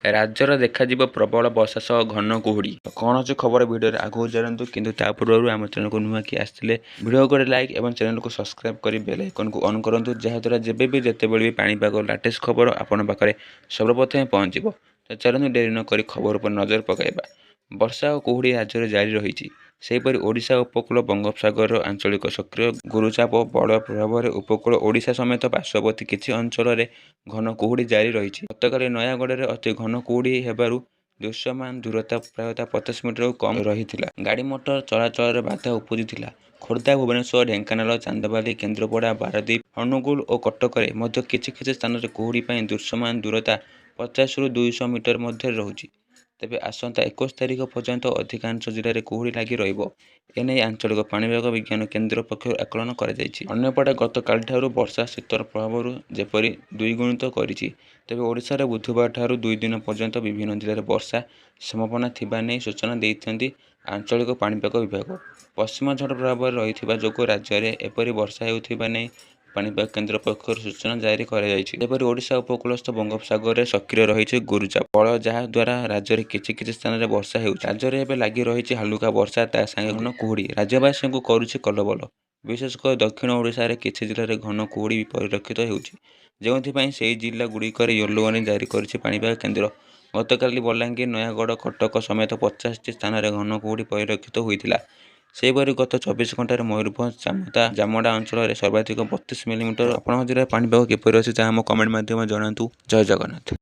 ରାଜ୍ୟର ଦେଖାଯିବ ପ୍ରବଳ ବର୍ଷା ସହ ଘନ କୁହୁଡ଼ି। କ'ଣ ଅଛି ଖବର ଭିଡ଼ିଓରେ ଆଗକୁ ଜାଣନ୍ତୁ, କିନ୍ତୁ ତା ପୂର୍ବରୁ ଆମ ଚ୍ୟାନେଲକୁ ନୂଆ କିଏ ଆସିଥିଲେ ଭିଡ଼ିଓକୁ ଗୋଟେ ଲାଇକ୍ ଏବଂ ଚ୍ୟାନେଲକୁ ସବସ୍କ୍ରାଇବ୍ କରି ବେଲ୍ ଆଇକନ୍କୁ ଅନ୍ କରନ୍ତୁ, ଯାହାଦ୍ୱାରା ଯେବେ ବି ଯେତେବେଳେ ବି ପାଣିପାଗ ଲାଟେଷ୍ଟ ଖବର ଆପଣଙ୍କ ପାଖରେ ସର୍ବପ୍ରଥମେ ପହଞ୍ଚିବ। ତ ଚାଲନ୍ତୁ ଡେରି ନ କରି ଖବର ଉପରେ ନଜର ପକାଇବା। ବର୍ଷା ଓ କୁହୁଡ଼ି ରାଜ୍ୟରେ ଜାରି ରହିଛି। ସେହିପରି ଓଡ଼ିଶା ଉପକୂଳ ବଙ୍ଗୋପସାଗରର ଆଞ୍ଚଳିକ ସକ୍ରିୟ ଗୁରୁଚାପ ବଳ ପ୍ରଭାବରେ ଉପକୂଳ ଓଡ଼ିଶା ସମେତ ପାର୍ଶ୍ୱବର୍ତ୍ତୀ କିଛି ଅଞ୍ଚଳରେ ଘନ କୁହୁଡ଼ି ଜାରି ରହିଛି। ଗତକାଲି ନୟାଗଡ଼ରେ ଅତି ଘନ କୁହୁଡ଼ି ହେବାରୁ ଦୃଶ୍ୟମାନ ଦୂରତା ପ୍ରାୟତଃ 50 ମିଟରରୁ କମ୍ ରହିଥିଲା। ଗାଡ଼ି ମଟର ଚଳାଚଳରେ ବାଧା ଉପୁଜିଥିଲା। ଖୋର୍ଦ୍ଧା, ଭୁବନେଶ୍ୱର, ଢେଙ୍କାନାଳ, ଚାନ୍ଦବାଲି, କେନ୍ଦ୍ରାପଡ଼ା, ପାରାଦୀପ, ଅନୁଗୁଳ ଓ କଟକରେ ମଧ୍ୟ କିଛି ସ୍ଥାନରେ କୁହୁଡ଼ି ପାଇଁ ଦୃଶ୍ୟମାନ ଦୂରତା 50ରୁ 200 ମିଟର ମଧ୍ୟରେ ରହୁଛି। ତେବେ ଆସନ୍ତା 21 ତାରିଖ ପର୍ଯ୍ୟନ୍ତ ଅଧିକାଂଶ ଜିଲ୍ଲାରେ କୁହୁଡ଼ି ଲାଗି ରହିବ। ଏନେଇ ଆଞ୍ଚଳିକ ପାଣିପାଗ ବିଜ୍ଞାନ କେନ୍ଦ୍ର ପକ୍ଷରୁ ଆକଳନ କରାଯାଇଛି। ଅନ୍ୟପଟେ ଗତକାଲିଠାରୁ ବର୍ଷା ଶୀତର ପ୍ରଭାବରୁ ଯେପରି ଦ୍ୱିଗୁଣିତ କରିଛି। ତେବେ ଓଡ଼ିଶାରେ ବୁଧବାରଠାରୁ 2 ଦିନ ପର୍ଯ୍ୟନ୍ତ ବିଭିନ୍ନ ଜିଲ୍ଲାରେ ବର୍ଷା ସମ୍ଭାବନା ଥିବା ନେଇ ସୂଚନା ଦେଇଛନ୍ତି ଆଞ୍ଚଳିକ ପାଣିପାଗ ବିଭାଗ। ପଶ୍ଚିମ ଝଡ଼ ପ୍ରଭାବରେ ରହିଥିବା ଯୋଗୁଁ ରାଜ୍ୟରେ ଏପରି ବର୍ଷା ହେଉଥିବା ନେଇ ପାଣିପାଗ କେନ୍ଦ୍ର ପକ୍ଷରୁ ସୂଚନା ଜାରି କରାଯାଇଛି। ସେପରି ଓଡ଼ିଶା ଉପକୂଳସ୍ଥ ବଙ୍ଗୋପସାଗରରେ ସକ୍ରିୟ ରହିଛି ଗୁରୁଚାପ ବଳ, ଯାହା ଦ୍ୱାରା ରାଜ୍ୟରେ କିଛି ସ୍ଥାନରେ ବର୍ଷା ହେଉଛି। ରାଜ୍ୟରେ ଏବେ ଲାଗି ରହିଛି ହାଲୁକା ବର୍ଷା, ତା ସାଙ୍ଗେ ଘନ କୁହୁଡ଼ି ରାଜ୍ୟବାସୀଙ୍କୁ କରୁଛି କଲବଲ। ବିଶେଷ କରି ଦକ୍ଷିଣ ଓଡ଼ିଶାରେ କିଛି ଜିଲ୍ଲାରେ ଘନ କୁହୁଡ଼ି ପରିଲକ୍ଷିତ ହେଉଛି, ଯେଉଁଥିପାଇଁ ସେହି ଜିଲ୍ଲା ଗୁଡ଼ିକରେ ୟେଲୋ ୱାର୍ଣ୍ଣିଂ ଜାରି କରିଛି ପାଣିପାଗ କେନ୍ଦ୍ର। ଗତକାଲି ବଲାଙ୍ଗୀର, ନୟାଗଡ଼, କଟକ ସମେତ 50ଟି ସ୍ଥାନରେ ଘନ କୁହୁଡ଼ି ପରିଲକ୍ଷିତ ହୋଇଥିଲା। ସେହିପରି ଗତ 24 ଘଣ୍ଟାରେ ମୟୂରଭଞ୍ଜ, ଜାମଡ଼ା ଅଞ୍ଚଳରେ ସର୍ବାଧିକ 32 ମିଲିମିଟର। ଆପଣଙ୍କ ଜିଲ୍ଲାରେ ପାଣିପାଗ କିପରି ଅଛି ତାହା ଆମ କମେଣ୍ଟ ମାଧ୍ୟମରେ ଜଣାନ୍ତୁ। ଜୟ ଜଗନ୍ନାଥ।